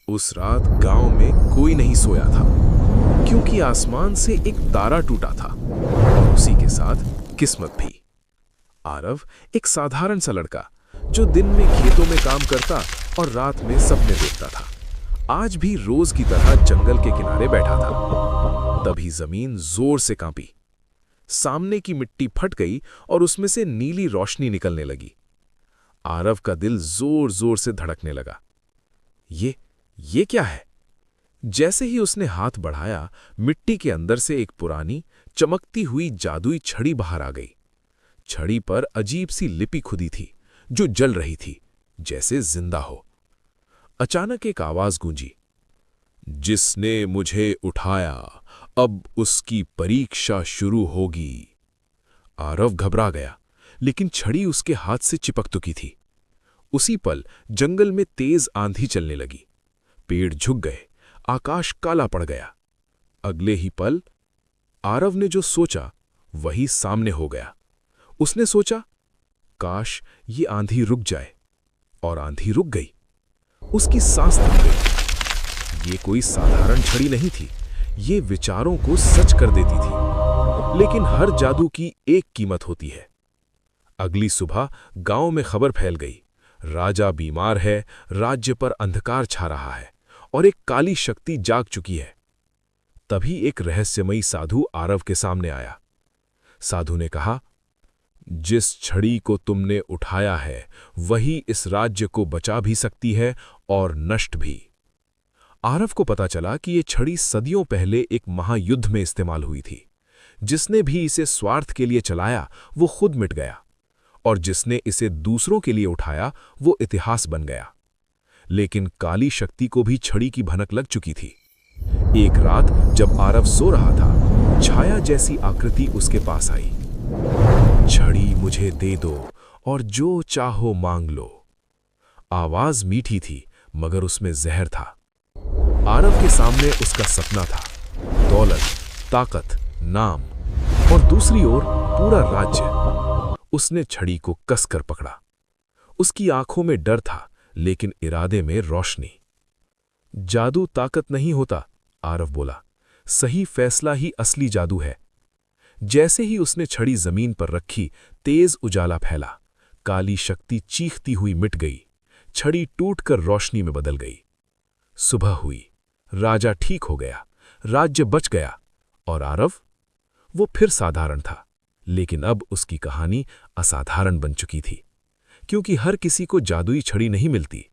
उस रात गांव में कोई नहीं सोया था, क्योंकि आसमान से एक तारा टूटा था और उसी के साथ किस्मत भी। आरव एक साधारण सा लड़का जो दिन में खेतों में काम करता और रात में सपने देखता था, आज भी रोज की तरह जंगल के किनारे बैठा था। तभी जमीन जोर से कांपी, सामने की मिट्टी फट गई और उसमें से नीली रोशनी निकलने लगी। आरव का दिल जोर जोर से धड़कने लगा। ये क्या है? जैसे ही उसने हाथ बढ़ाया, मिट्टी के अंदर से एक पुरानी चमकती हुई जादुई छड़ी बाहर आ गई। छड़ी पर अजीब सी लिपि खुदी थी जो जल रही थी, जैसे जिंदा हो। अचानक एक आवाज गूंजी, जिसने मुझे उठाया अब उसकी परीक्षा शुरू होगी। आरव घबरा गया, लेकिन छड़ी उसके हाथ से चिपक चुकी थी। उसी पल जंगल में तेज आंधी चलने लगी, पेड़ झुक गए, आकाश काला पड़ गया। अगले ही पल आरव ने जो सोचा वही सामने हो गया। उसने सोचा, काश ये आंधी रुक जाए, और आंधी रुक गई। उसकी सांस थम गई। ये कोई साधारण छड़ी नहीं थी, ये विचारों को सच कर देती थी। लेकिन हर जादू की एक कीमत होती है। अगली सुबह गांव में खबर फैल गई, राजा बीमार है, राज्य पर अंधकार छा रहा है और एक काली शक्ति जाग चुकी है। तभी एक रहस्यमयी साधु आरव के सामने आया। साधु ने कहा, जिस छड़ी को तुमने उठाया है वही इस राज्य को बचा भी सकती है और नष्ट भी। आरव को पता चला कि ये छड़ी सदियों पहले एक महायुद्ध में इस्तेमाल हुई थी। जिसने भी इसे स्वार्थ के लिए चलाया वो खुद मिट गया, और जिसने इसे दूसरों के लिए उठाया वो इतिहास बन गया। लेकिन काली शक्ति को भी छड़ी की भनक लग चुकी थी। एक रात जब आरव सो रहा था, छाया जैसी आकृति उसके पास आई। छड़ी मुझे दे दो और जो चाहो मांग लो। आवाज मीठी थी, मगर उसमें जहर था। आरव के सामने उसका सपना था, दौलत, ताकत, नाम, और दूसरी ओर पूरा राज्य। उसने छड़ी को कसकर पकड़ा। उसकी आंखों में डर था, लेकिन इरादे में रोशनी। जादू ताकत नहीं होता, आरव बोला, सही फैसला ही असली जादू है। जैसे ही उसने छड़ी जमीन पर रखी, तेज उजाला फैला। काली शक्ति चीखती हुई मिट गई। छड़ी टूटकर रोशनी में बदल गई। सुबह हुई, राजा ठीक हो गया, राज्य बच गया, और आरव, वो फिर साधारण था। लेकिन अब उसकी कहानी असाधारण बन चुकी थी, क्योंकि हर किसी को जादुई छड़ी नहीं मिलती।